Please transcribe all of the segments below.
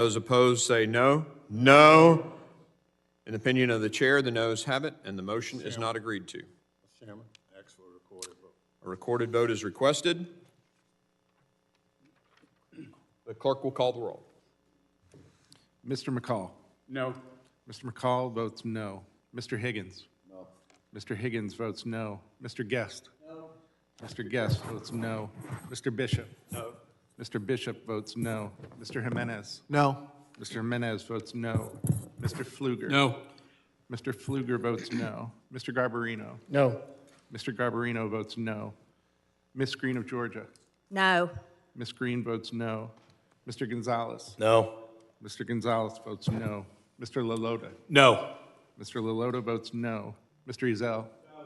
Those opposed say no. No. In the opinion of the chair, the noes have it, and the motion is not agreed to. Mr. Chairman, ask for a recorded vote. A recorded vote is requested. The clerk will call the roll. Mr. McCall. No. Mr. McCall votes no. Mr. Higgins. No. Mr. Higgins votes no. Mr. Guest. No. Mr. Guest votes no. Mr. Bishop. No. Mr. Bishop votes no. Mr. Jimenez. No. Mr. Jimenez votes no. Mr. Pfluger. No. Mr. Pfluger votes no. Mr. Garbarino. No. Mr. Garbarino votes no. Ms. Green of Georgia. No. Ms. Green votes no. Mr. Gonzalez. No. Mr. Gonzalez votes no. Mr. LaLota. No. Mr. LaLota votes no. Mr. Ezell. No.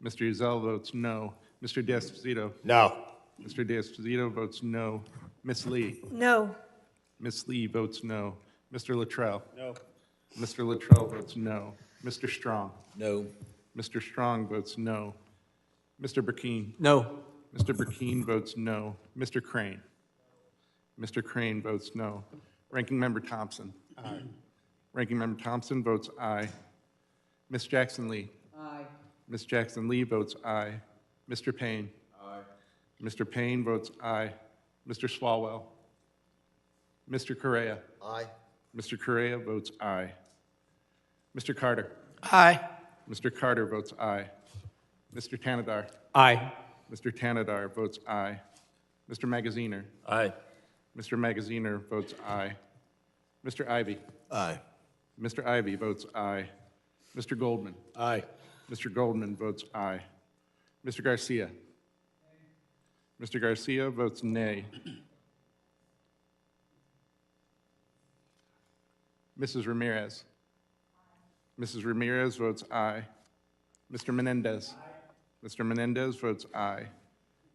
Mr. Ezell votes no. Mr. D'Esposito. No. Mr. D'Esposito votes no. Ms. Lee. No. Ms. Lee votes no. Mr. Luttrell. No. Mr. Luttrell votes no. Mr. Strong. No. Mr. Strong votes no. Mr. Burkeen. No. Mr. Burkeen votes no. Mr. Crane. Mr. Crane votes no. Ranking Member Thompson. Aye. Ranking Member Thompson votes aye. Ms. Jackson Lee. Aye. Ms. Jackson Lee votes aye. Mr. Payne. Aye. Mr. Payne votes aye. Mr. Swalwell. Mr. Correa. Aye. Mr. Correa votes aye. Mr. Carter. Aye. Mr. Carter votes aye. Mr. Tanadar. Aye. Mr. Tanadar votes aye. Mr. Magaziner. Aye. Mr. Magaziner votes aye. Mr. Ivy. Aye. Mr. Ivy votes aye. Mr. Goldman. Aye. Mr. Goldman votes aye. Mr. Garcia. Mr. Garcia votes nay. Mrs. Ramirez. Mrs. Ramirez votes aye. Mr. Menendez. Mr. Menendez votes aye.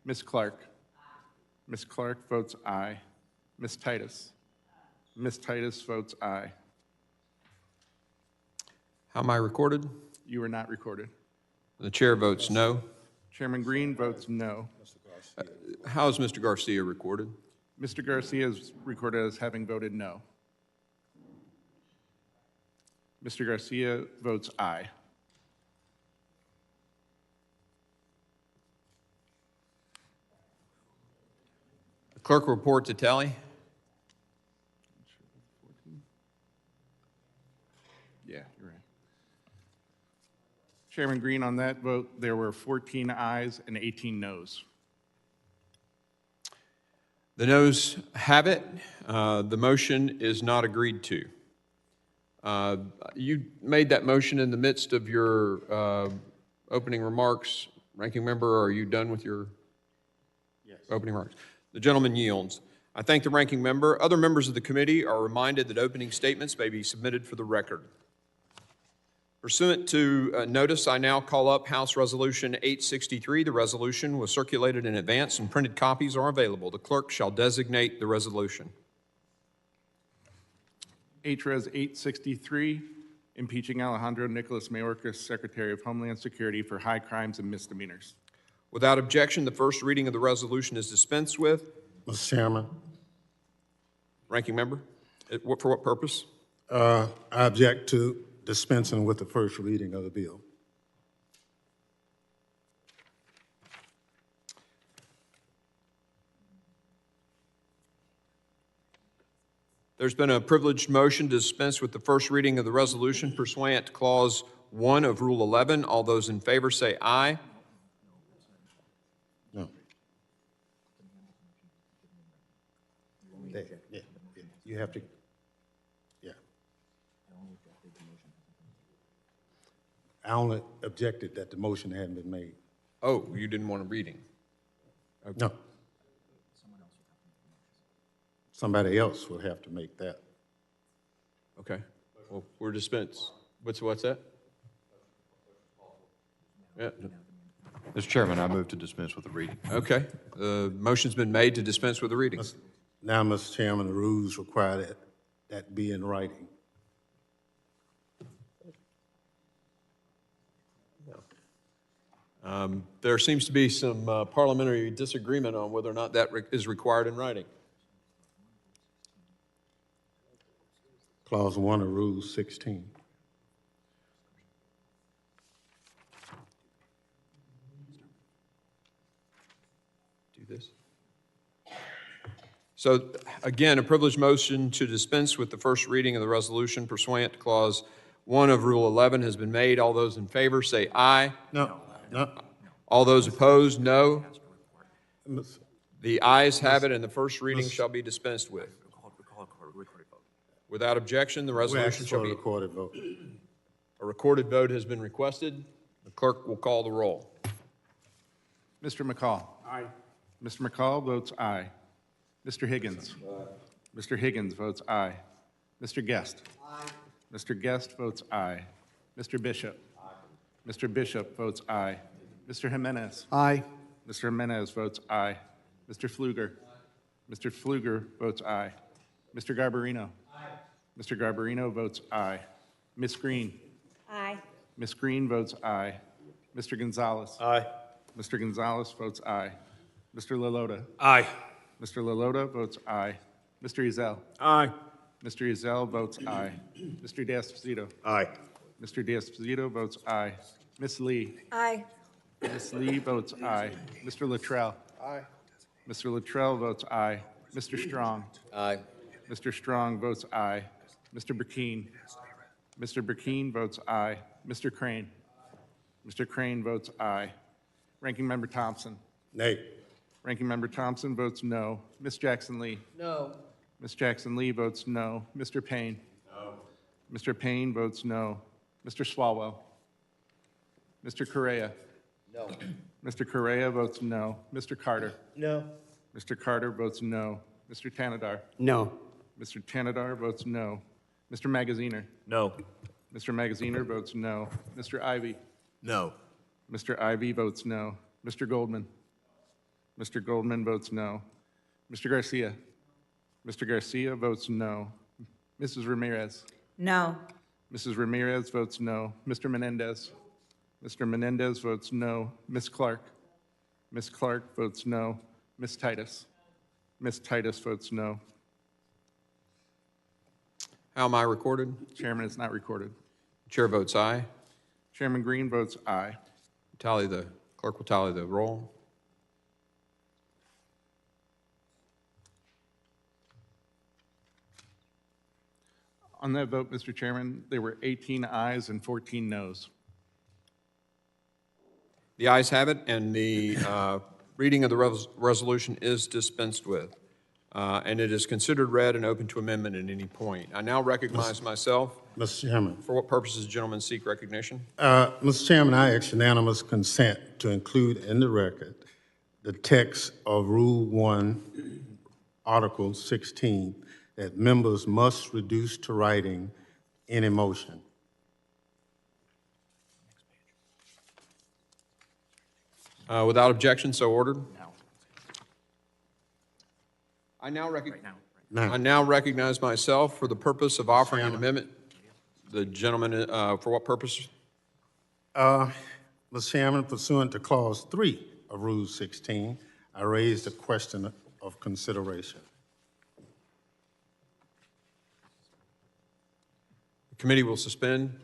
Ms. Clark. Ms. Clark votes aye. Ms. Titus. Ms. Titus votes aye. How am I recorded? You are not recorded. The chair votes no. Chairman Green votes no. How is Mr. Garcia recorded? Mr. Garcia is recorded as having voted no. Mr. Garcia votes aye. The clerk will report the tally. Yeah, you're right. Chairman Green, on that vote, there were 14 ayes and 18 noes. The noes have it. The motion is not agreed to. You made that motion in the midst of your opening remarks. Ranking Member, are you done with your opening remarks? The gentleman yields. I thank the Ranking Member. Other members of the committee are reminded that opening statements may be submitted for the record. Pursuant to notice, I now call up House Resolution 863. The resolution was circulated in advance and printed copies are available. The clerk shall designate the resolution. H.Res. 863, impeaching Alejandro Mayorkas, Secretary of Homeland Security for high crimes and misdemeanors. Without objection, the first reading of the resolution is dispensed with. Mr. Chairman, Ranking Member, for what purpose? I object to dispensing with the first reading of the bill. There's been a privileged motion to dispense with the first reading of the resolution pursuant to Clause 1 of Rule 11. All those in favor say aye. No. Yeah, you have to, yeah. I only objected that the motion hadn't been made. Oh, you didn't want a reading? Okay. No. Somebody else will have to make that. Okay. Well, we're dispensed. What's that? Yeah. Mr. Chairman, I move to dispense with the reading. Okay. The motion's been made to dispense with the reading. Now, Mr. Chairman, the rules require that be in writing. There seems to be some parliamentary disagreement on whether or not that is required in writing. Clause 1 of Rule 16. Do this. So again, a privileged motion to dispense with the first reading of the resolution pursuant to Clause 1 of Rule 11 has been made. All those in favor say aye. No. All those opposed, no. Ms. The ayes have it, and the first reading shall be dispensed with. Without objection, the We're resolution asking shall for a be... recorded vote. A recorded vote has been requested. The clerk will call the roll. Mr. McCall? Aye. Mr. McCall votes aye. Mr. Higgins? Mr. Higgins votes aye. Mr. Guest? Aye. Mr. Guest votes aye. Mr. Bishop? Aye. Mr. Bishop votes aye. Mr. Jimenez? Aye. Mr. Jimenez votes aye. Mr. Pfluger? Aye. Mr. Pfluger votes aye. Mr. Garbarino? Aye. Mr. Garbarino votes aye. Ms. Green? Aye. Ms. Green votes aye. Mr. Gonzalez? Aye. Mr. Gonzalez votes aye. Mr. Lalota? Aye. Mr. Lalota votes aye. Mr. Ezell? Aye. Mr. Ezell votes aye. Mr. D'Esposito? Aye. Mr. D'Esposito votes aye. Ms. Lee? Aye. Ms. Lee votes aye. Mr. Luttrell? Aye. Mr. Luttrell votes aye. Mr. Strong? Aye. Mr. Strong votes aye. Mr. Burkeen? Mr. Burkeen votes aye. Mr. Crane? Mr. Crane votes aye. Ranking Member Thompson? Nay. Ranking Member Thompson votes no. Ms. Jackson Lee? No. Ms. Jackson Lee votes no. Mr. Payne? No. Mr. Payne votes no. Mr. Swalwell? Mr. Correa? No. Mr. Correa votes no. Mr. Carter? No. Mr. Carter votes no. Mr. Tanadar? No. Mr. Tanadar votes no. Mr. Magaziner? No. Mr. Magaziner votes no. Mr. Ivy? No. Mr. Ivy votes no. Mr. Goldman? Mr. Goldman votes no. Mr. Garcia? Mr. Garcia votes no. Mrs. Ramirez? No. Mrs. Ramirez votes no. Mr. Menendez? Mr. Menendez votes no. Ms. Clark? Ms. Clark votes no. Ms. Titus? Ms. Titus votes no. How am I recorded? Chairman, it's not recorded. Chair votes aye. Chairman Green votes aye. Clerk will tally the roll. On that vote, Mr. Chairman, there were 18 ayes and 14 noes. The ayes have it, and the reading of the resolution is dispensed with. And it is considered read and open to amendment at any point. I now recognize myself. Mr. Chairman. For what purposes do gentlemen seek recognition? Mr. Chairman, I ask unanimous consent to include in the record the text of Rule 1, Article 16, that members must reduce to writing any motion. Without objection, so ordered. I now recognize myself for the purpose of offering an amendment. The gentleman, for what purpose? Mr. Chairman, pursuant to Clause 3 of Rule 16, I raised a question of consideration. The committee will suspend.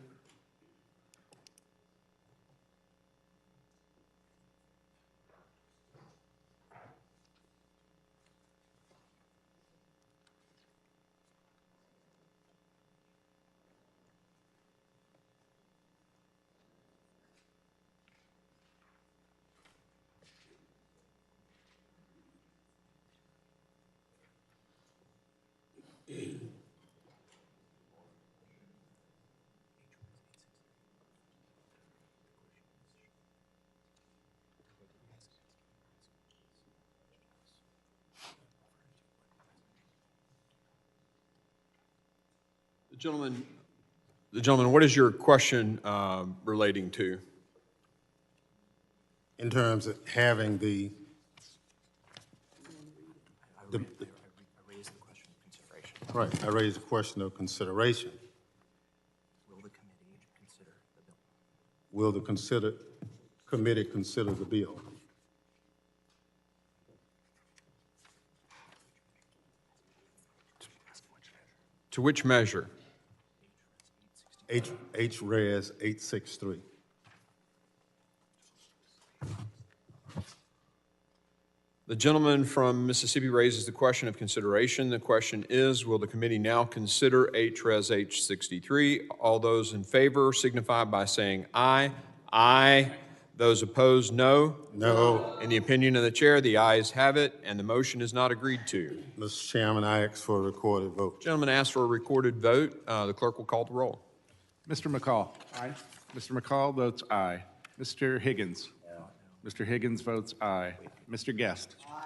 The gentleman, what is your question relating to? In terms of having the I raised the question of consideration. right, I raised a question of consideration. Will the committee consider the bill? Will the committee consider the bill? To which measure? Res 863. The gentleman from Mississippi raises the question of consideration. The question is, will the committee now consider Res H 63? All those in favor signify by saying aye. Aye. Those opposed, no. No. In the opinion of the chair, the ayes have it, and the motion is not agreed to. Mr. Chairman, I ask for a recorded vote. Gentleman asked for a recorded vote. The clerk will call the roll. Mr. McCall? Aye. Mr. McCall votes aye. Mr. Higgins? Mr. Higgins votes aye. Mr. Guest? Aye.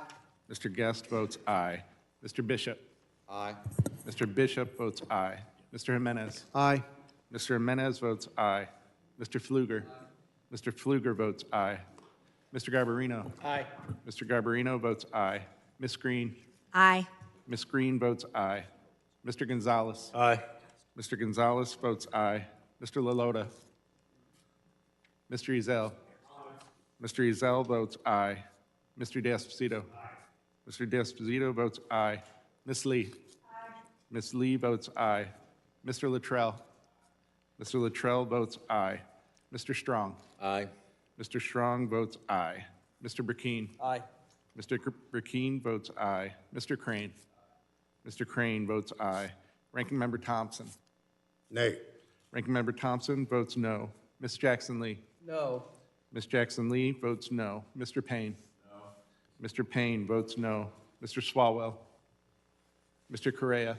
Mr. Guest votes aye. Mr. Bishop? Aye. Mr. Bishop votes aye. Mr. Jimenez? Aye. Mr. Jimenez votes aye. Mr. Pfluger? Mr. Pfluger votes aye. Mr. Garbarino? Aye. Mr. Garbarino votes aye. Ms. Green? Aye. Ms. Green votes aye. Mr. Gonzalez? Aye. Mr. Gonzalez votes aye. Mr. Lalota? Mr. Ezel? Mr. Ezel votes aye. Mr. D'Esposito? Mr. D'Esposito votes aye. Ms. Lee? Ms. Lee votes aye. Mr. Luttrell? Mr. Luttrell votes aye. Mr. Strong? Aye. Mr. Strong votes aye. Mr. Burkeen? Aye. Mr. Burkeen votes aye. Mr. Crane? Mr. Crane votes aye. Ranking Member Thompson? Nay. Ranking Member Thompson votes no. Ms. Jackson Lee? No. Ms. Jackson Lee votes no. Mr. Payne? No. Mr. Payne votes no. Mr. Swalwell? Mr. Correa?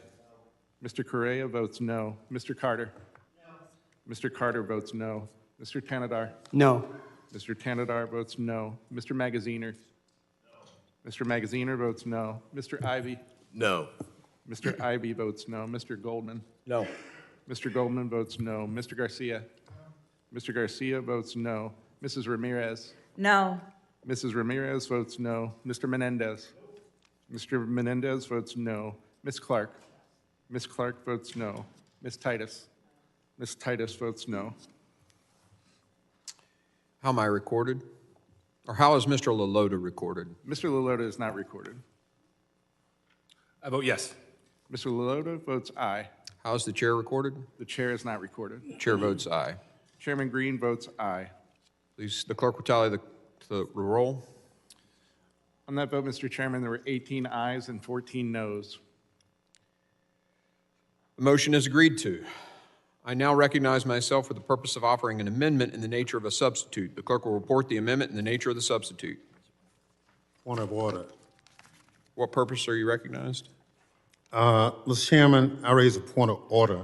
No. Mr. Correa votes no. Mr. Carter? No. Mr. Carter votes no. Mr. Tanadar? No. Mr. Tanadar votes no. Mr. Magaziner? No. Mr. Magaziner votes no. Mr. Ivy? No. Mr. Ivy votes no. Mr. Goldman? No. Mr. Goldman votes no. Mr. Garcia? Mr. Garcia votes no. Mrs. Ramirez? No. Mrs. Ramirez votes no. Mr. Menendez? Mr. Menendez votes no. Ms. Clark? Ms. Clark votes no. Ms. Titus? Ms. Titus votes no. How am I recorded? Or how is Mr. Lalota recorded? Mr. Lalota is not recorded. I vote yes. Mr. Lalota votes aye. How is the chair recorded? The chair is not recorded. Chair votes aye. Chairman Green votes aye. Please, the clerk will tally the roll. On that vote, Mr. Chairman, there were 18 ayes and 14 noes. The motion is agreed to. I now recognize myself for the purpose of offering an amendment in the nature of a substitute. The clerk will report the amendment in the nature of the substitute. Point of order. What purpose are you recognized? Mr. Chairman, I raise a point of order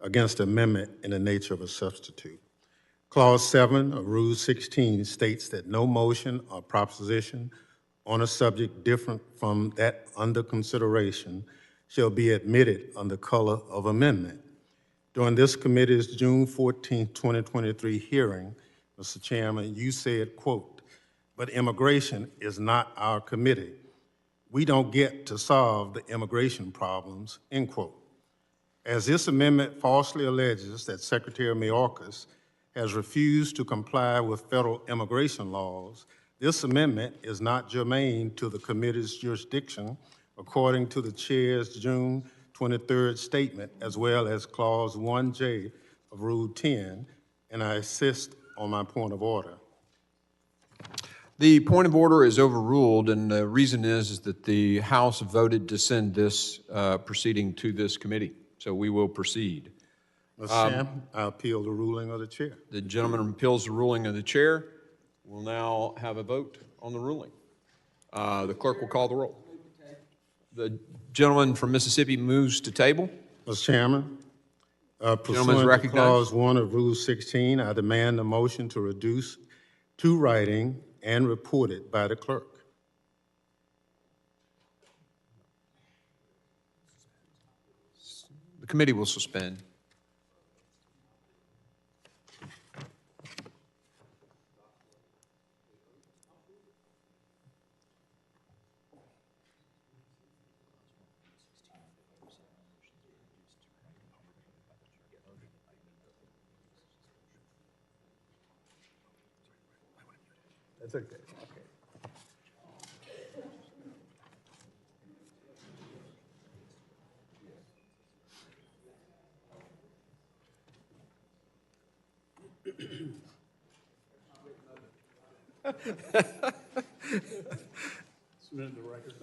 against the amendment in the nature of a substitute. Clause 7 of Rule 16 states that no motion or proposition on a subject different from that under consideration shall be admitted under color of amendment. During this committee's June 14, 2023 hearing, Mr. Chairman, you said, quote, "But immigration is not our committee. We don't get to solve the immigration problems," end quote. As this amendment falsely alleges that Secretary Mayorkas has refused to comply with federal immigration laws, this amendment is not germane to the committee's jurisdiction according to the chair's June 23rd statement, as well as Clause 1J of Rule 10, and I insist on my point of order. The point of order is overruled, and the reason is that the House voted to send this proceeding to this committee, so we will proceed. Mr. Chairman, I appeal the ruling of the chair. The gentleman appeals the ruling of the chair. We'll now have a vote on the ruling. The clerk will call the roll. The gentleman from Mississippi moves to table. Mr. Chairman, Gentleman's pursuant to recognized. Clause 1 of Rule 16, I demand a motion to reduce to writing and report it by the clerk. The committee will suspend. That's okay.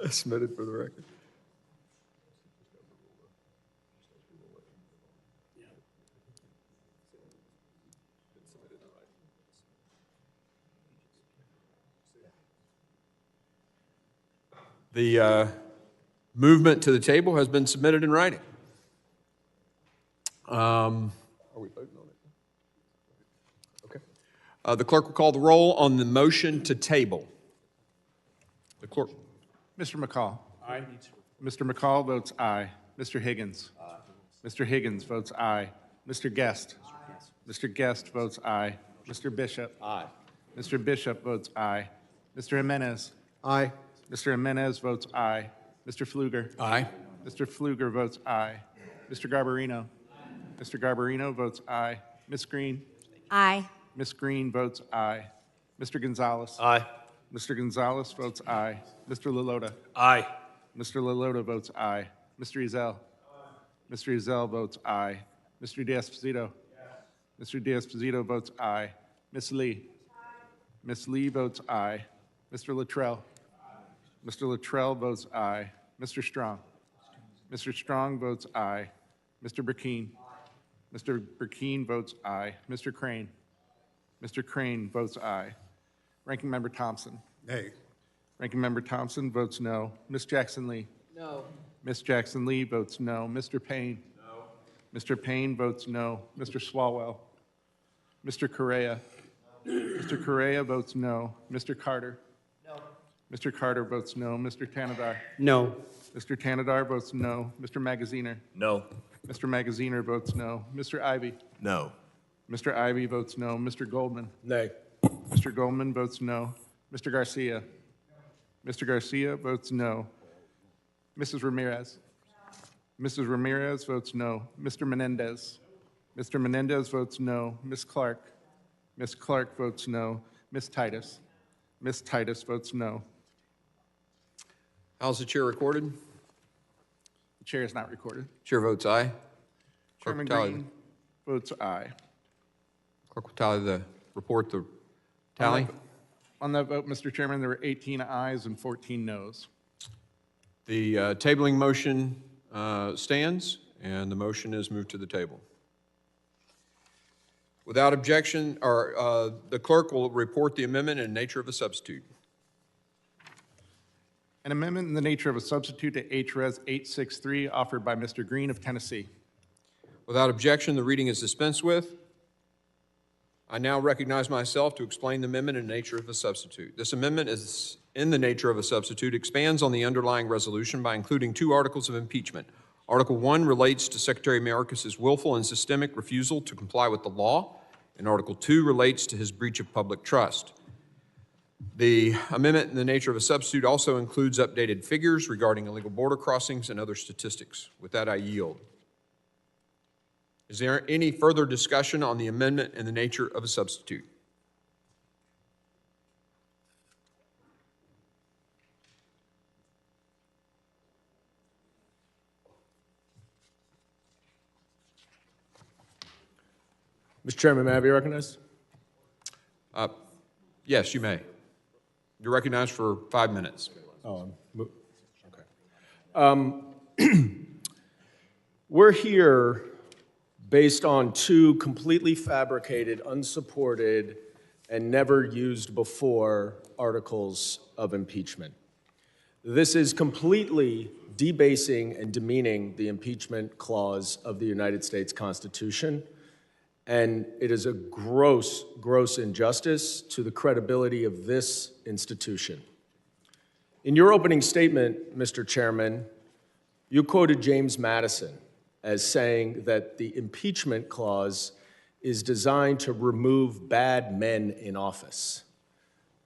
Submitted for the record. The movement to the table has been submitted in writing. Are we voting on it? Okay. The clerk will call the roll on the motion to table. The clerk. Mr. McCall. Aye. Mr. McCall votes aye. Mr. Higgins. Aye. Mr. Higgins votes aye. Mr. Guest. Aye. Mr. Guest votes aye. Mr. Bishop. Aye. Mr. Bishop votes aye. Mr. Jimenez. Aye. Mr. Jimenez votes aye. Mr. Pfluger. Aye. Mr. Pfluger votes aye. Mr. Garbarino. Mr. Garbarino votes aye. Ms. Green. Aye. Ms. Green votes aye. Mr. Gonzalez. Aye. Mr. Gonzalez votes aye. Mr. Lalota. Aye. Mr. Lalota votes aye. Mr. Ezell. Mr. Ezell votes aye. Mr. D'Esposito. Mr. D'Esposito votes aye. Ms. Lee. Ms. Lee votes aye. Mr. Luttrell. Mr. Luttrell votes aye. Mr. Strong. Mr. Strong votes aye. Mr. Burkeen. Mr. Burkeen votes aye. Mr. Crane. Mr. Crane votes aye. Ranking Member Thompson. Nay. Ranking Member Thompson votes no. Ms. Jackson Lee. No. Ms. Jackson Lee votes no. Mr. Payne. No. Mr. Payne votes no. Mr. Swalwell. Mr. Correa. Mr. Correa votes no. Mr. Carter. No. Mr. Carter votes no. Mr. Tanadar. No. Mr. Tanadar votes no. Mr. Magaziner. No. Mr. Magaziner votes no. Mr. Ivy. No. Mr. Ivy votes no. Mr. Goldman. Nay. Mr. Goldman votes no. Mr. Garcia. Mr. Garcia votes no. Mrs. Ramirez. Mrs. Ramirez votes no. Mr. Menendez. Mr. Menendez votes no. Ms. Clark. Ms. Clark votes no. Ms. Titus. Ms. Titus votes no. How's the chair recorded? The chair is not recorded. Chair votes aye. Clerk Chairman will tally- Green votes aye. Clerk will tally the report, the tally. On that vote, Mr. Chairman, there were 18 ayes and 14 noes. The tabling motion stands, and the motion is moved to the table. Without objection, the clerk will report the amendment in nature of a substitute. An amendment in the nature of a substitute to H.Res. 863 offered by Mr. Green of Tennessee. Without objection, the reading is dispensed with. I now recognize myself to explain the amendment in nature of a substitute. This amendment is in the nature of a substitute, expands on the underlying resolution by including 2 articles of impeachment. Article 1 relates to Secretary Mayorkas' willful and systemic refusal to comply with the law, and Article 2 relates to his breach of public trust. The amendment in the nature of a substitute also includes updated figures regarding illegal border crossings and other statistics. With that, I yield. Is there any further discussion on the amendment in the nature of a substitute? Mr. Chairman, may I be recognized? Yes, you may. You're recognized for 5 minutes. We're here based on 2 completely fabricated, unsupported, and never used before articles of impeachment. This is completely debasing and demeaning the impeachment clause of the United States Constitution, and it is a gross, gross injustice to the credibility of this institution. In your opening statement, Mr. Chairman, you quoted James Madison as saying that the impeachment clause is designed to remove bad men in office.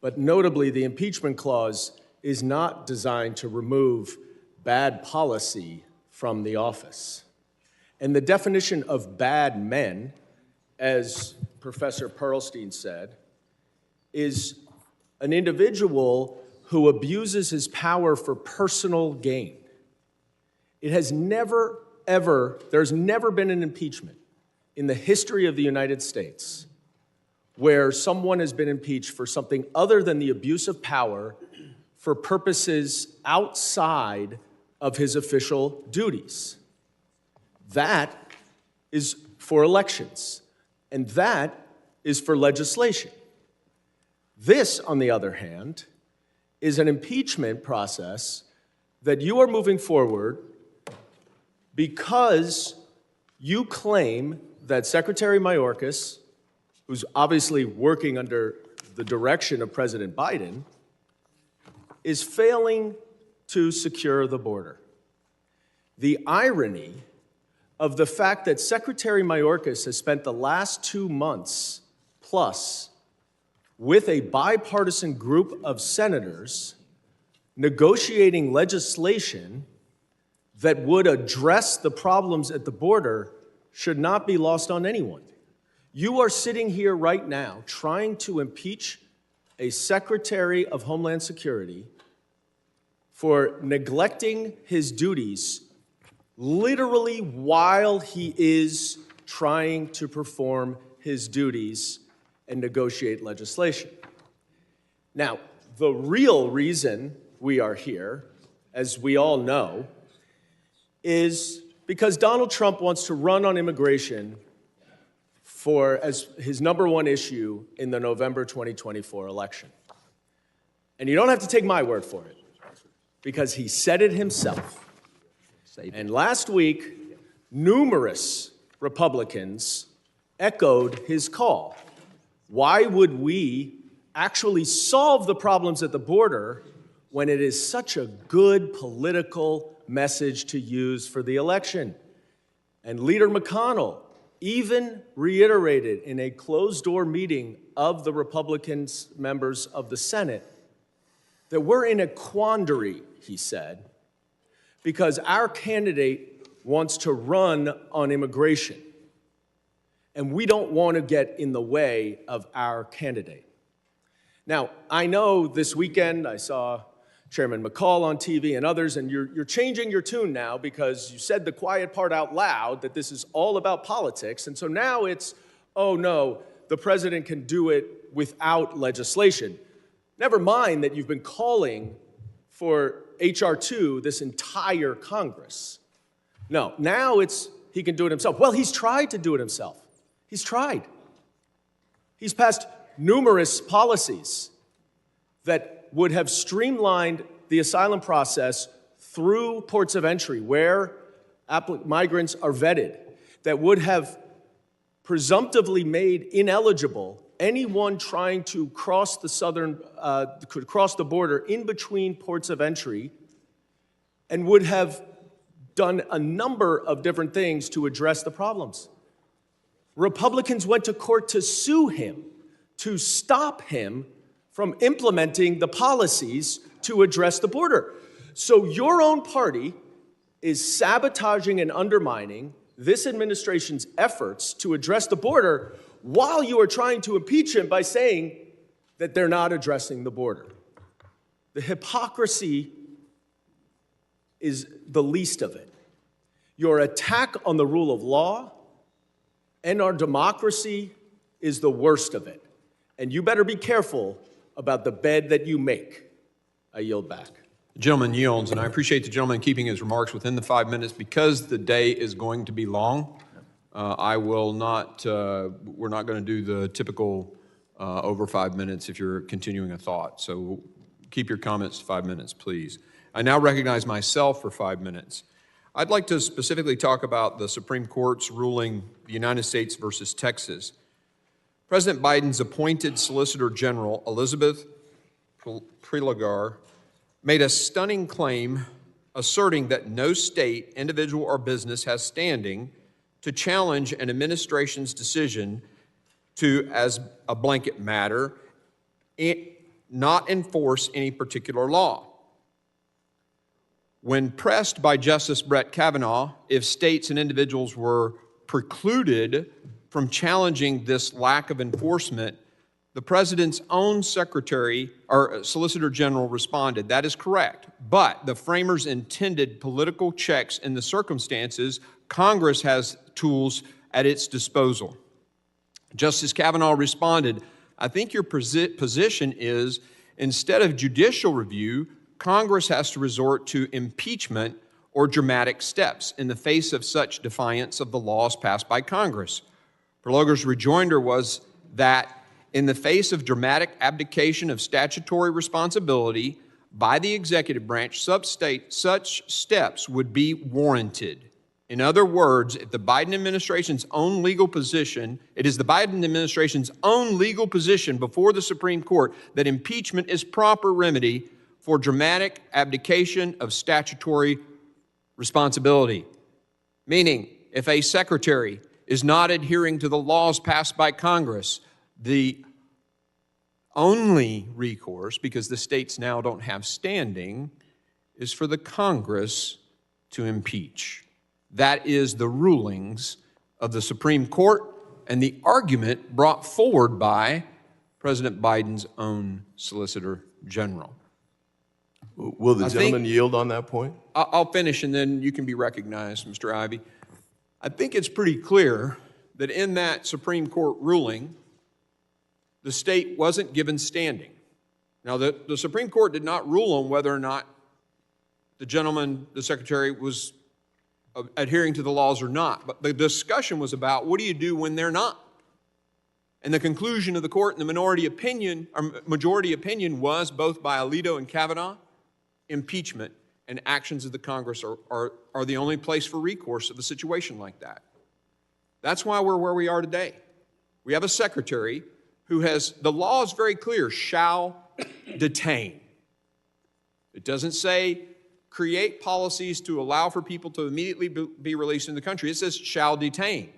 But notably, the impeachment clause is not designed to remove bad policy from the office. And the definition of bad men, as Professor Pearlstein said, is an individual who abuses his power for personal gain. It has there's never been an impeachment in the history of the United States where someone has been impeached for something other than the abuse of power for purposes outside of his official duties. That is for elections, and that is for legislation. This, on the other hand, is an impeachment process that you are moving forward because you claim that Secretary Mayorkas, who's obviously working under the direction of President Biden, is failing to secure the border. The irony of the fact that Secretary Mayorkas has spent the last 2 months plus with a bipartisan group of senators negotiating legislation that would address the problems at the border should not be lost on anyone. You are sitting here right now trying to impeach a Secretary of Homeland Security for neglecting his duties literally while he is trying to perform his duties and negotiate legislation. Now, the real reason we are here, as we all know, is because Donald Trump wants to run on immigration as his #1 issue in the November 2024 election. And you don't have to take my word for it, because he said it himself. And last week, numerous Republicans echoed his call. Why would we actually solve the problems at the border when it is such a good political message to use for the election? And Leader McConnell even reiterated in a closed-door meeting of the Republican members of the Senate that we're in a quandary, he said, because our candidate wants to run on immigration, and we don't want to get in the way of our candidate. Now, I know this weekend I saw Chairman McCall on TV and others, and you're changing your tune now because you said the quiet part out loud that this is all about politics, and so now it's, oh no, the president can do it without legislation. Never mind that you've been calling for H.R. 2 this entire Congress. No, now it's he can do it himself. Well, he's tried to do it himself. He's tried. He's passed numerous policies that would have streamlined the asylum process through ports of entry where migrants are vetted, that would have presumptively made ineligible anyone trying to cross the border in between ports of entry, and would have done a number of different things to address the problems. Republicans went to court to sue him, to stop him from implementing the policies to address the border. So your own party is sabotaging and undermining this administration's efforts to address the border while you are trying to impeach him by saying that they're not addressing the border. The hypocrisy is the least of it. Your attack on the rule of law and our democracy is the worst of it. And you better be careful about the bed that you make. I yield back. The gentleman yields, and I appreciate the gentleman keeping his remarks within the 5 minutes. Because the day is going to be long, we're not going to do the typical over 5 minutes if you're continuing a thought. So keep your comments to 5 minutes, please. I now recognize myself for 5 minutes. I'd like to specifically talk about the Supreme Court's ruling, the United States versus Texas. President Biden's appointed Solicitor General, Elizabeth Prelogar, made a stunning claim asserting that no state, individual, or business has standing to challenge an administration's decision to, as a blanket matter, not enforce any particular law. When pressed by Justice Brett Kavanaugh if states and individuals were precluded from challenging this lack of enforcement, the president's own Solicitor General responded, "That is correct, but the framers intended political checks in the circumstances. Congress has tools at its disposal." Justice Kavanaugh responded, I think your position is instead of judicial review, Congress has to resort to impeachment or dramatic steps in the face of such defiance of the laws passed by Congress. Prologer's rejoinder was that in the face of dramatic abdication of statutory responsibility by the executive branch, such steps would be warranted. In other words, if the Biden administration's own legal position, it is the Biden administration's own legal position before the Supreme Court that impeachment is proper remedy for dramatic abdication of statutory responsibility. Meaning, if a secretary is not adhering to the laws passed by Congress, the only recourse, because the states now don't have standing, is for the Congress to impeach. That is the rulings of the Supreme Court and the argument brought forward by President Biden's own Solicitor General. Will the gentleman yield on that point? I'll finish and then you can be recognized, Mr. Ivey. I think it's pretty clear that in that Supreme Court ruling, the state wasn't given standing. Now, the Supreme Court did not rule on whether or not the gentleman, the secretary, was adhering to the laws or not, but the discussion was about what do you do when they're not? And the conclusion of the court in the majority opinion was, both by Alito and Kavanaugh, impeachment and actions of the Congress are the only place for recourse of a situation like that. That's why we're where we are today. We have a secretary who has, the law is very clear, shall detain. It doesn't say create policies to allow for people to immediately be released in the country. It says shall detain.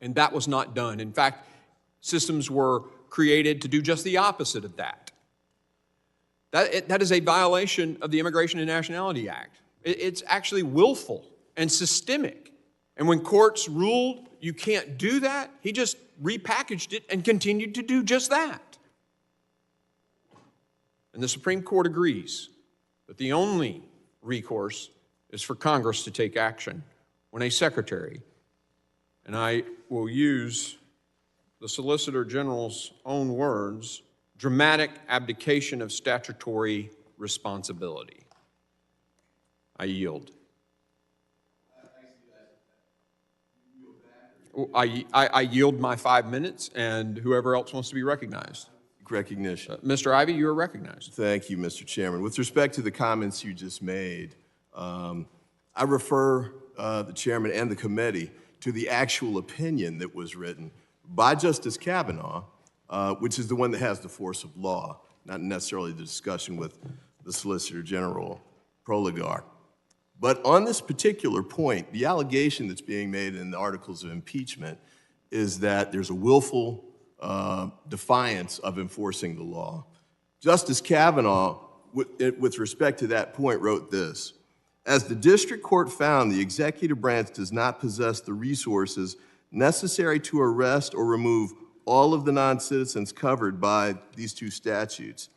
And that was not done. In fact, systems were created to do just the opposite of that. That is a violation of the Immigration and Nationality Act. It's actually willful and systemic. And when courts ruled you can't do that, he just repackaged it and continued to do just that. And the Supreme Court agrees that the only recourse is for Congress to take action when a secretary, and I will use the Solicitor General's own words, dramatic abdication of statutory responsibility. I yield. I yield my 5 minutes, and whoever else wants to be recognized. Recognition. Mr. Ivey, you are recognized. Thank you, Mr. Chairman. With respect to the comments you just made, I refer the chairman and the committee to the actual opinion that was written by Justice Kavanaugh, which is the one that has the force of law, not necessarily the discussion with the Solicitor General Prologer. But on this particular point, the allegation that's being made in the articles of impeachment is that there's a willful defiance of enforcing the law. Justice Kavanaugh, with respect to that point, wrote this: as the district court found, the executive branch does not possess the resources necessary to arrest or remove all of the non-citizens covered by these two statutes.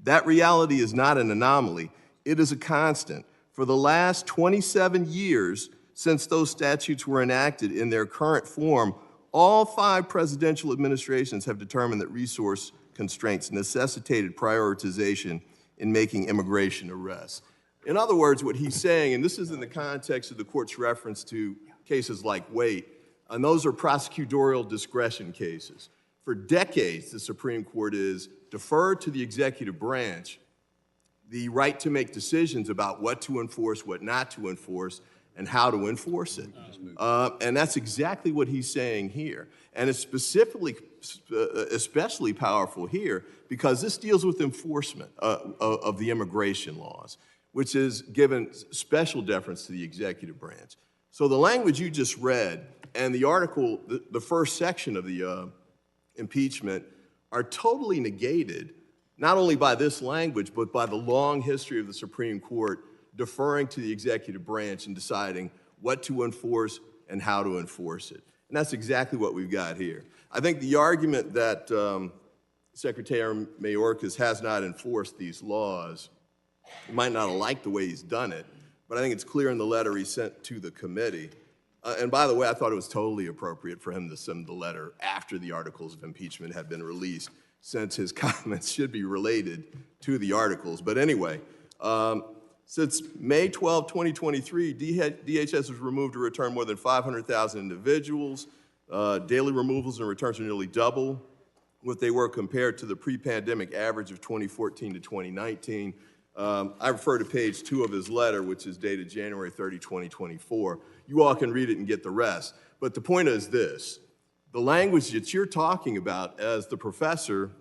That reality is not an anomaly. It is a constant. For the last 27 years since those statutes were enacted in their current form, all 5 presidential administrations have determined that resource constraints necessitated prioritization in making immigration arrests. In other words, what he's saying, and this is in the context of the court's reference to cases like Waite, and those are prosecutorial discretion cases. For decades, the Supreme Court has deferred to the executive branch the right to make decisions about what to enforce, what not to enforce, and how to enforce it. And that's exactly what he's saying here. And it's especially powerful here because this deals with enforcement of the immigration laws, which is given special deference to the executive branch. So the language you just read and the article, the first section of the impeachment, are totally negated, not only by this language, but by the long history of the Supreme Court deferring to the executive branch and deciding what to enforce and how to enforce it. And that's exactly what we've got here. I think the argument that Secretary Mayorkas has not enforced these laws, he might not have liked the way he's done it, but I think it's clear in the letter he sent to the committee And by the way, I thought it was totally appropriate for him to send the letter after the articles of impeachment had been released, since his comments should be related to the articles. But anyway, since May 12, 2023, DHS has removed or returned more than 500,000 individuals. Daily removals and returns are nearly double what they were compared to the pre-pandemic average of 2014 to 2019. I refer to page 2 of his letter, which is dated January 30, 2024. You all can read it and get the rest. But the point is this: the language that you're talking about, as the professor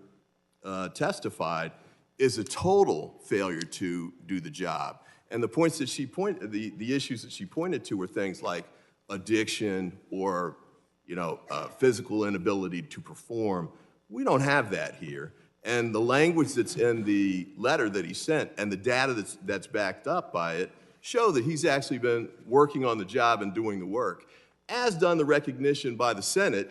testified, is a total failure to do the job. And the points that she pointed, the issues that she pointed to were things like addiction or, physical inability to perform. We don't have that here. And the language that's in the letter that he sent and the data that's backed up by it show that he's actually been working on the job and doing the work, as done the recognition by the Senate,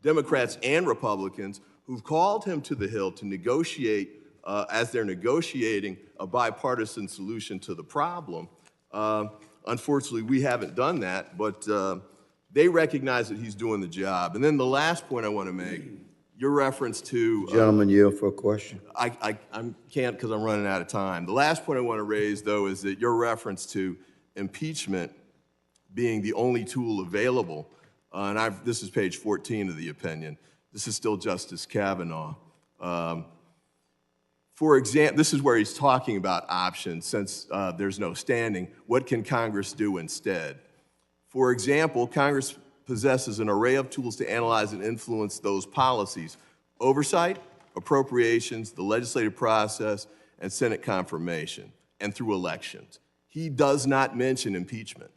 Democrats and Republicans, who've called him to the Hill to negotiate as they're negotiating a bipartisan solution to the problem. Unfortunately, we haven't done that, but they recognize that he's doing the job. And then the last point I want to make, your reference to— Gentleman yield for a question. I can't because I'm running out of time. The last point I want to raise, though, is that your reference to impeachment being the only tool available, and this is page 14 of the opinion. This is still Justice Kavanaugh. For example, this is where he's talking about options since there's no standing. What can Congress do instead? For example, Congress possesses an array of tools to analyze and influence those policies: oversight, appropriations, the legislative process, and Senate confirmation, and through elections. He does not mention impeachment.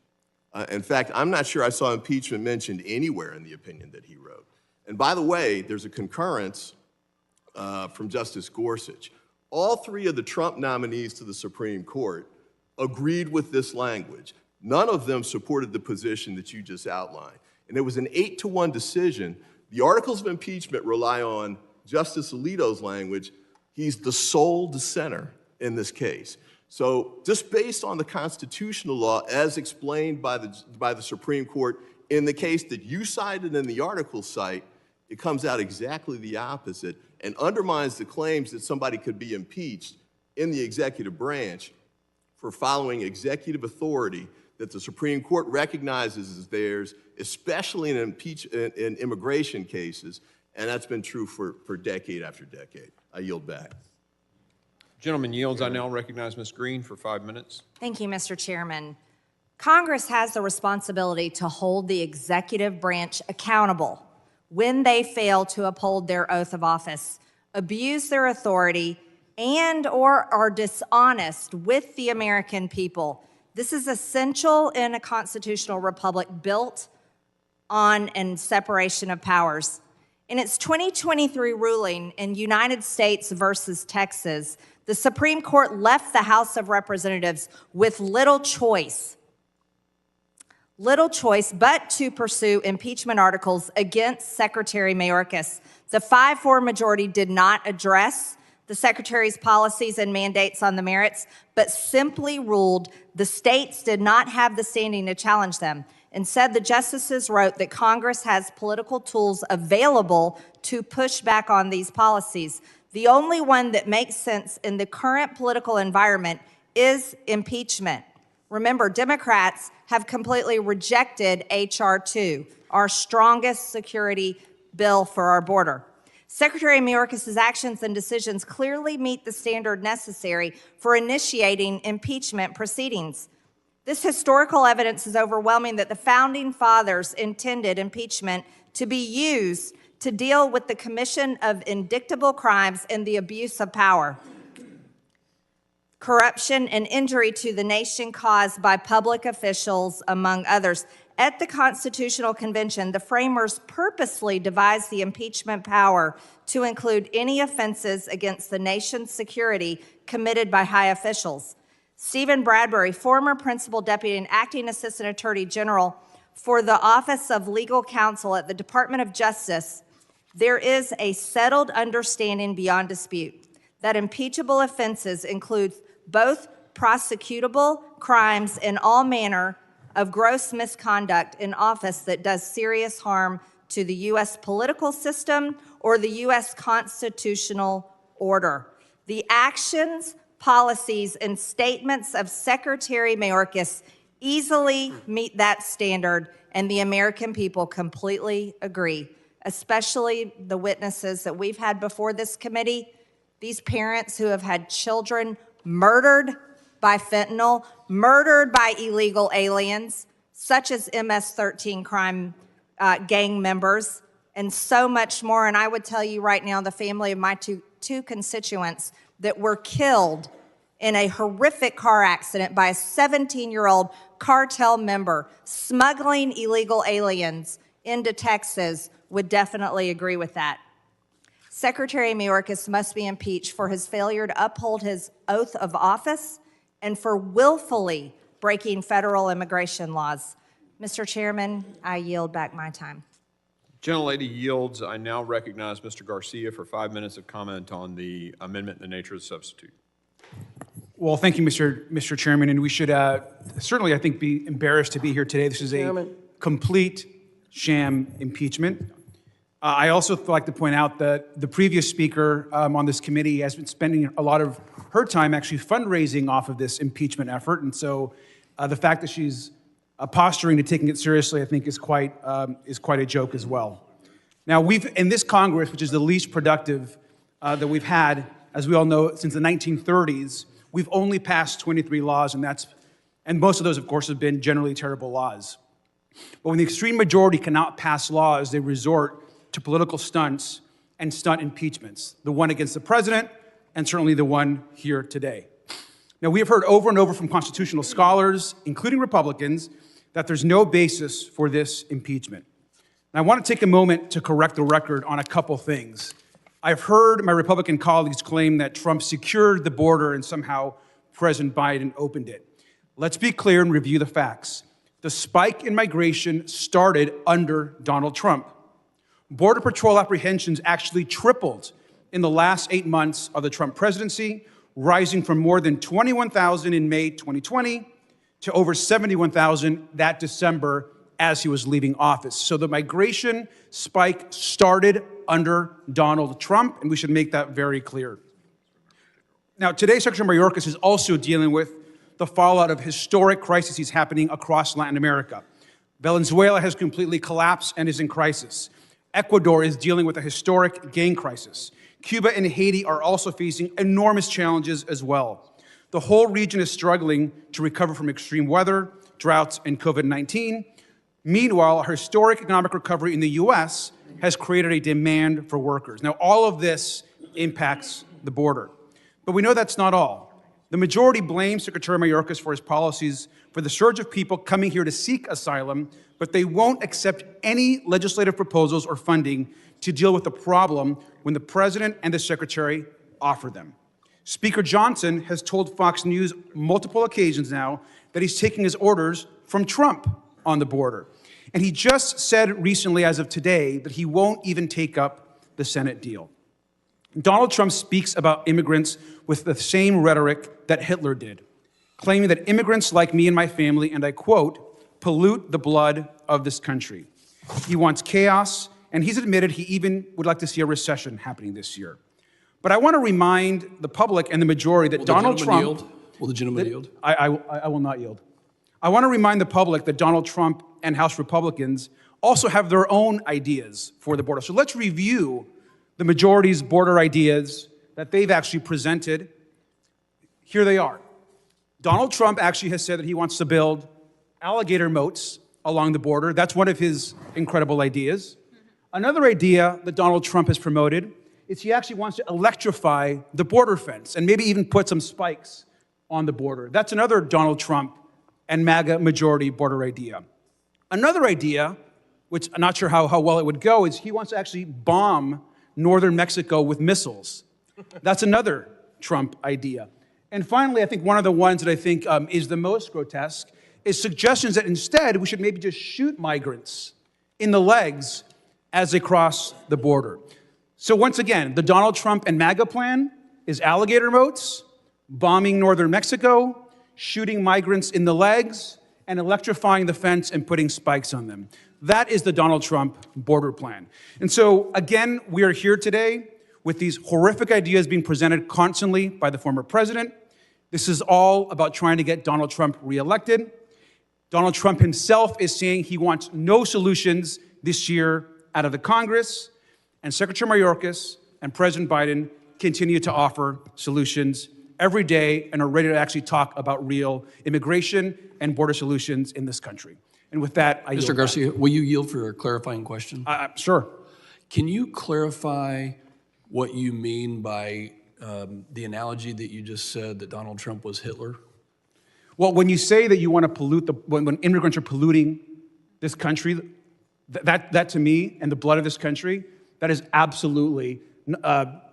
In fact, I'm not sure I saw impeachment mentioned anywhere in the opinion that he wrote. And by the way, there's a concurrence from Justice Gorsuch. All three of the Trump nominees to the Supreme Court agreed with this language. None of them supported the position that you just outlined. And it was an 8-to-1 decision. The articles of impeachment rely on Justice Alito's language. He's the sole dissenter in this case. So just based on the constitutional law as explained by the Supreme Court in the case that you cited in the article cite, it comes out exactly the opposite and undermines the claims that somebody could be impeached in the executive branch for following executive authority that the Supreme Court recognizes as theirs, especially in immigration cases, and that's been true for decade after decade. I yield back. Gentleman yields. I now recognize Ms. Green for 5 minutes. Thank you, Mr. Chairman. Congress has the responsibility to hold the executive branch accountable when they fail to uphold their oath of office, abuse their authority, and/or are dishonest with the American people. This is essential in a constitutional republic built on and separation of powers. In its 2023 ruling in United States versus Texas, the Supreme Court left the House of Representatives with little choice but to pursue impeachment articles against Secretary Mayorkas. The 5-4 majority did not address the Secretary's policies and mandates on the merits, but simply ruled the states did not have the standing to challenge them. Instead, the justices wrote that Congress has political tools available to push back on these policies. The only one that makes sense in the current political environment is impeachment. Remember, Democrats have completely rejected H.R. 2, our strongest security bill for our border. Secretary Mayorkas' actions and decisions clearly meet the standard necessary for initiating impeachment proceedings. This historical evidence is overwhelming that the Founding Fathers intended impeachment to be used to deal with the commission of indictable crimes and the abuse of power, corruption, and injury to the nation caused by public officials, among others. At the Constitutional Convention, the framers purposely devised the impeachment power to include any offenses against the nation's security committed by high officials. Stephen Bradbury, former principal deputy and acting assistant attorney general for the Office of Legal Counsel at the Department of Justice, there is a settled understanding beyond dispute that impeachable offenses include both prosecutable crimes and all manner of gross misconduct in office that does serious harm to the U.S. political system or the U.S. constitutional order. The actions, policies, and statements of Secretary Mayorkas easily meet that standard, and the American people completely agree, especially the witnesses that we've had before this committee, these parents who have had children murdered by fentanyl, murdered by illegal aliens, such as MS-13 crime gang members, and so much more. And I would tell you right now, the family of my two constituents that were killed in a horrific car accident by a 17-year-old cartel member smuggling illegal aliens into Texas would definitely agree with that. Secretary Mayorkas must be impeached for his failure to uphold his oath of office and for willfully breaking federal immigration laws. Mr. Chairman, I yield back my time. Gentlelady yields. I now recognize Mr. Garcia for 5 minutes of comment on the amendment in the nature of the substitute. Well, thank you, Mr. Chairman, and we should certainly, I think, be embarrassed to be here today. This is a complete sham impeachment. I also like to point out that the previous speaker on this committee has been spending a lot of her time actually fundraising off of this impeachment effort, and so the fact that she's posturing to taking it seriously, I think, is quite a joke as well. Now, in this Congress, which is the least productive that we've had, as we all know, since the 1930s, we've only passed 23 laws, and most of those, of course, have been generally terrible laws. But when the extreme majority cannot pass laws, they resort to political stunts and stunt impeachments, the one against the president and certainly the one here today. Now, we have heard over and over from constitutional scholars, including Republicans, that there's no basis for this impeachment. And I want to take a moment to correct the record on a couple things. I've heard my Republican colleagues claim that Trump secured the border and somehow President Biden opened it. Let's be clear and review the facts. The spike in migration started under Donald Trump. Border Patrol apprehensions actually tripled in the last 8 months of the Trump presidency, rising from more than 21,000 in May 2020 to over 71,000 that December as he was leaving office. So the migration spike started under Donald Trump, and we should make that very clear. Now, today, Secretary Mayorkas is also dealing with the fallout of historic crises happening across Latin America. Venezuela has completely collapsed and is in crisis. Ecuador is dealing with a historic gang crisis. Cuba and Haiti are also facing enormous challenges as well. The whole region is struggling to recover from extreme weather, droughts, and COVID-19. Meanwhile, our historic economic recovery in the U.S. has created a demand for workers. Now, all of this impacts the border. But we know that's not all. The majority blames Secretary Mayorkas for his policies for the surge of people coming here to seek asylum, but they won't accept any legislative proposals or funding to deal with the problem when the president and the secretary offer them. Speaker Johnson has told Fox News multiple occasions now that he's taking his orders from Trump on the border. And he just said recently, as of today, that he won't even take up the Senate deal. Donald Trump speaks about immigrants with the same rhetoric that Hitler did, claiming that immigrants like me and my family, and I quote, pollute the blood of this country. He wants chaos, and he's admitted he even would like to see a recession happening this year. But I want to remind the public and the majority that Donald Trump... Will the gentleman yield? I will not yield. I want to remind the public that Donald Trump and House Republicans also have their own ideas for the border. So let's review the majority's border ideas that they've actually presented. Here they are. Donald Trump actually has said that he wants to build alligator moats along the border. That's one of his incredible ideas. Another idea that Donald Trump has promoted is he actually wants to electrify the border fence and maybe even put some spikes on the border. That's another Donald Trump and MAGA majority border idea. Another idea, which I'm not sure how well it would go, is he wants to actually bomb northern Mexico with missiles. That's another Trump idea. And finally, I think one of the ones that I think is the most grotesque is suggestions that instead we should maybe just shoot migrants in the legs as they cross the border. So once again, the Donald Trump and MAGA plan is alligator moats, bombing northern Mexico, shooting migrants in the legs, and electrifying the fence and putting spikes on them. That is the Donald Trump border plan. And so, again, we are here today with these horrific ideas being presented constantly by the former president. This is all about trying to get Donald Trump reelected. Donald Trump himself is saying he wants no solutions this year out of the Congress, and Secretary Mayorkas and President Biden continue to offer solutions every day and are ready to actually talk about real immigration and border solutions in this country. And with that, I yield Mr. back. Garcia, will you yield for a clarifying question? Sure. Can you clarify what you mean by the analogy that you just said that Donald Trump was Hitler? Well, when you say that you want to pollute when immigrants are polluting this country, that to me and the blood of this country, that is absolutely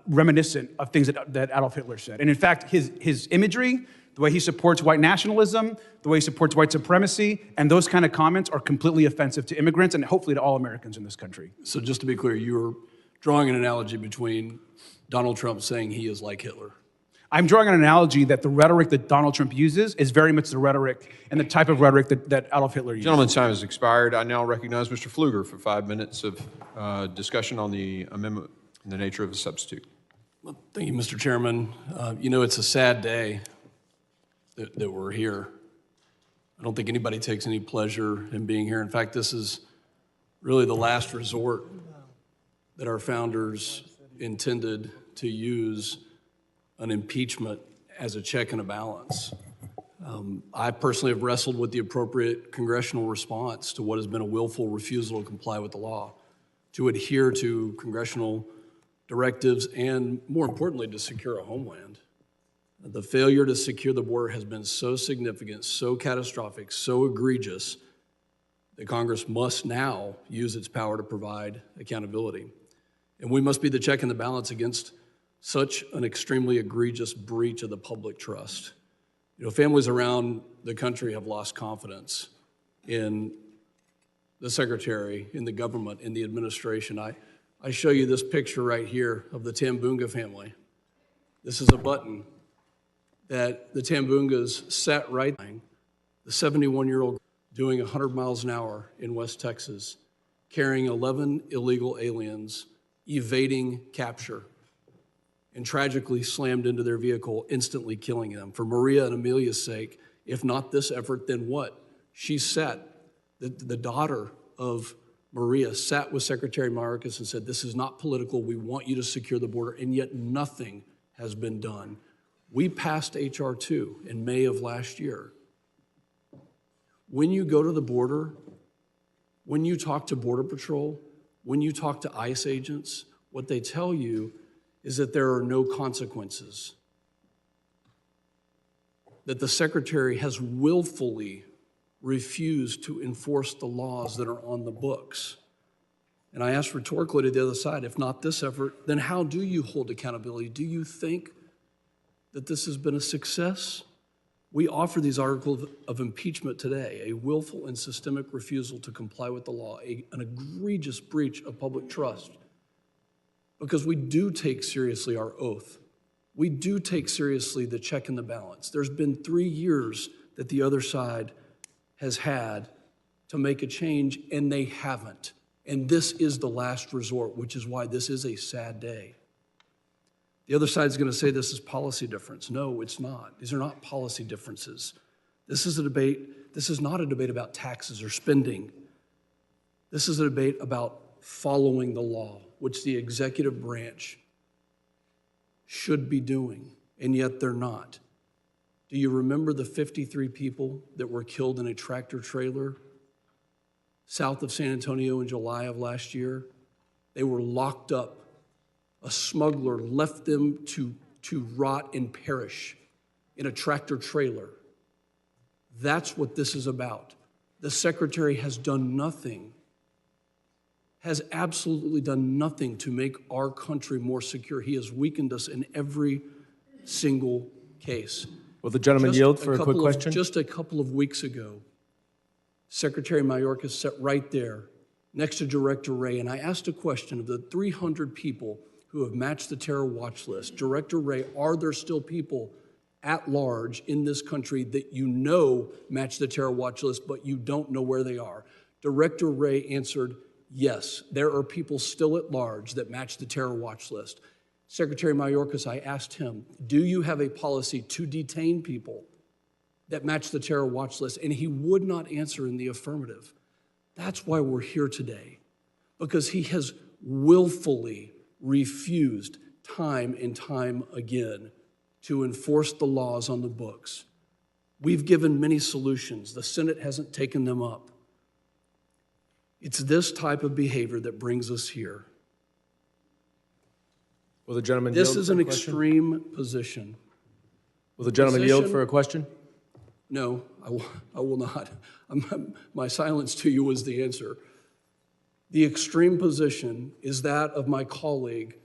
reminiscent of things that Adolf Hitler said. And in fact, his imagery, the way he supports white nationalism, the way he supports white supremacy, and those kind of comments are completely offensive to immigrants and hopefully to all Americans in this country. So just to be clear, you were drawing an analogy between Donald Trump saying he is like Hitler. I'm drawing an analogy that the rhetoric that Donald Trump uses is very much the rhetoric and the type of rhetoric that Adolf Hitler used. Gentleman's time has expired. I now recognize Mr. Pfluger for 5 minutes of discussion on the amendment in the nature of a substitute. Well, thank you, Mr. Chairman. You know, it's a sad day that we're here. I don't think anybody takes any pleasure in being here. In fact, this is really the last resort that our founders intended to use an impeachment as a check and a balance. I personally have wrestled with the appropriate congressional response to what has been a willful refusal to comply with the law, to adhere to congressional directives, and more importantly, to secure a homeland. The failure to secure the border has been so significant, so catastrophic, so egregious that Congress must now use its power to provide accountability. And we must be the check and the balance against such an extremely egregious breach of the public trust. You know, families around the country have lost confidence in the secretary, in the government, in the administration. I show you this picture right here of the Tambunga family. This is a button that the Tambungas sat right behind. The 71-year-old doing 100 miles an hour in West Texas, carrying 11 illegal aliens, evading capture, and tragically slammed into their vehicle, instantly killing them. For Maria and Amelia's sake, if not this effort, then what? She sat, the daughter of Maria sat with Secretary Mayorkas and said, this is not political, we want you to secure the border, and yet nothing has been done. We passed H.R. 2 in May of last year. When you go to the border, when you talk to Border Patrol, when you talk to ICE agents, what they tell you is that there are no consequences, that the Secretary has willfully refused to enforce the laws that are on the books. And I asked rhetorically to the other side, if not this effort, then how do you hold accountability? Do you think that this has been a success? We offer these articles of impeachment today, a willful and systemic refusal to comply with the law, an egregious breach of public trust, because we do take seriously our oath. We do take seriously the check and the balance. There's been 3 years that the other side has had to make a change, and they haven't. And this is the last resort, which is why this is a sad day. The other side is going to say this is policy difference. No, it's not. These are not policy differences. This is a debate. This is not a debate about taxes or spending. This is a debate about following the law, which the executive branch should be doing, and yet they're not. Do you remember the 53 people that were killed in a tractor trailer south of San Antonio in July of last year? They were locked up. A smuggler left them to rot and perish in a tractor trailer. That's what this is about. The Secretary has done nothing, has absolutely done nothing to make our country more secure. He has weakened us in every single case. Will the gentleman yield for a quick question? Just a couple of weeks ago, Secretary Mayorkas sat right there next to Director Wray, and I asked a question of the 300 people who have matched the terror watch list. Director Wray, are there still people at large in this country that you know match the terror watch list, but you don't know where they are? Director Wray answered, yes, there are people still at large that match the terror watch list. Secretary Mayorkas, I asked him, do you have a policy to detain people that match the terror watch list? And he would not answer in the affirmative. That's why we're here today, because he has willfully refused time and time again to enforce the laws on the books. We've given many solutions. The Senate hasn't taken them up. It's this type of behavior that brings us here. Will the gentleman This yield is for an a question? extreme position. Will the gentleman yield position- for a question? No, I will not. My silence to you was the answer. The extreme position is that of my colleague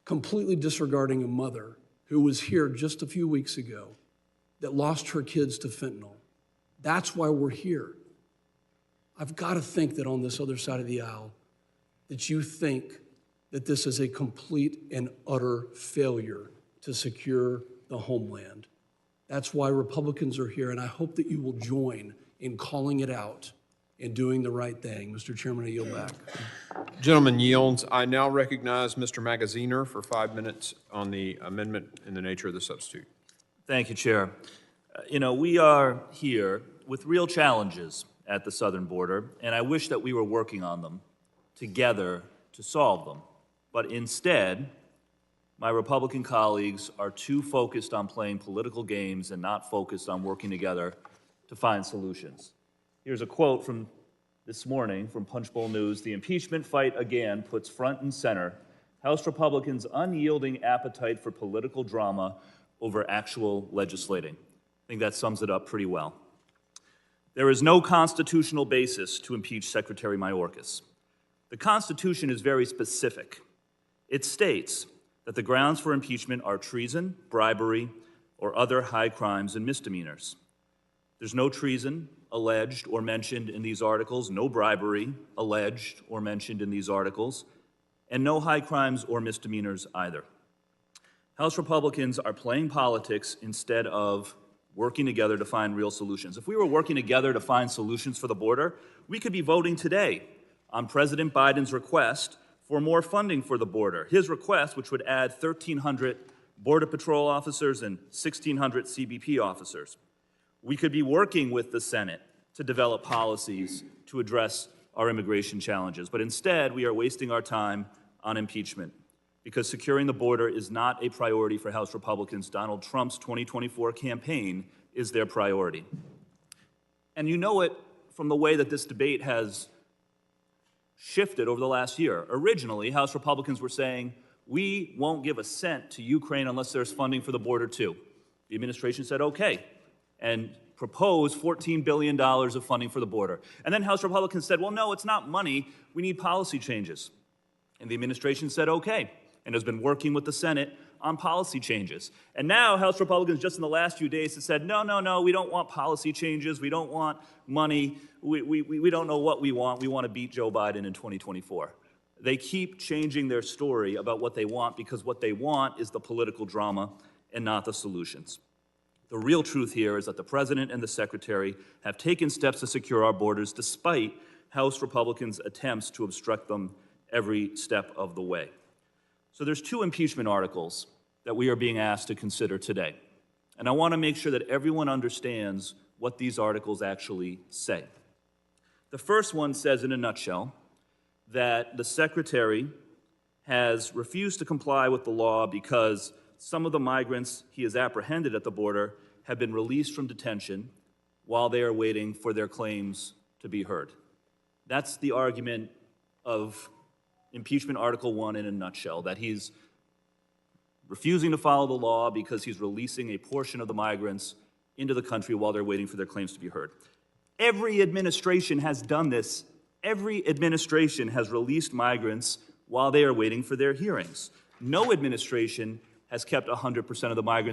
completely disregarding a mother who was here just a few weeks ago that lost her kids to fentanyl. That's why we're here. I've got to think that on this other side of the aisle, that you think that this is a complete and utter failure to secure the homeland. That's why Republicans are here, and I hope that you will join in calling it out and doing the right thing. Mr. Chairman, I yield back. Gentleman yields. I now recognize Mr. Magaziner for 5 minutes on the amendment in the nature of the substitute. Thank you, Chair. We are here with real challenges at the southern border, and I wish that we were working on them together to solve them. But instead, my Republican colleagues are too focused on playing political games and not focused on working together to find solutions. Here's a quote from this morning from Punchbowl News. The impeachment fight again puts front and center House Republicans' unyielding appetite for political drama over actual legislating. I think that sums it up pretty well. There is no constitutional basis to impeach Secretary Mayorkas. The Constitution is very specific. It states that the grounds for impeachment are treason, bribery, or other high crimes and misdemeanors. There's no treason alleged or mentioned in these articles, no bribery alleged or mentioned in these articles, and no high crimes or misdemeanors either. House Republicans are playing politics instead of working together to find real solutions. If we were working together to find solutions for the border, we could be voting today on President Biden's request for more funding for the border. His request, which would add 1,300 Border Patrol officers and 1,600 CBP officers. We could be working with the Senate to develop policies to address our immigration challenges. But instead, we are wasting our time on impeachment because securing the border is not a priority for House Republicans. Donald Trump's 2024 campaign is their priority. And you know it from the way that this debate has shifted over the last year. Originally, House Republicans were saying, we won't give a cent to Ukraine unless there's funding for the border too. The administration said, okay, and proposed $14 billion of funding for the border. And then House Republicans said, well, no, it's not money, we need policy changes. And the administration said, okay, and has been working with the Senate on policy changes. And now House Republicans just in the last few days have said, no, we don't want policy changes, we don't want money, we don't know what we want to beat Joe Biden in 2024. They keep changing their story about what they want because what they want is the political drama and not the solutions. The real truth here is that the President and the Secretary have taken steps to secure our borders despite House Republicans' attempts to obstruct them every step of the way. So there's 2 impeachment articles that we are being asked to consider today. And I want to make sure that everyone understands what these articles actually say. The first one says in a nutshell that the Secretary has refused to comply with the law because some of the migrants he has apprehended at the border have been released from detention while they are waiting for their claims to be heard. That's the argument of Impeachment Article 1 in a nutshell, that he's refusing to follow the law because he's releasing a portion of the migrants into the country while they're waiting for their claims to be heard. Every administration has done this. Every administration has released migrants while they are waiting for their hearings. No administration has kept 100% of the migrants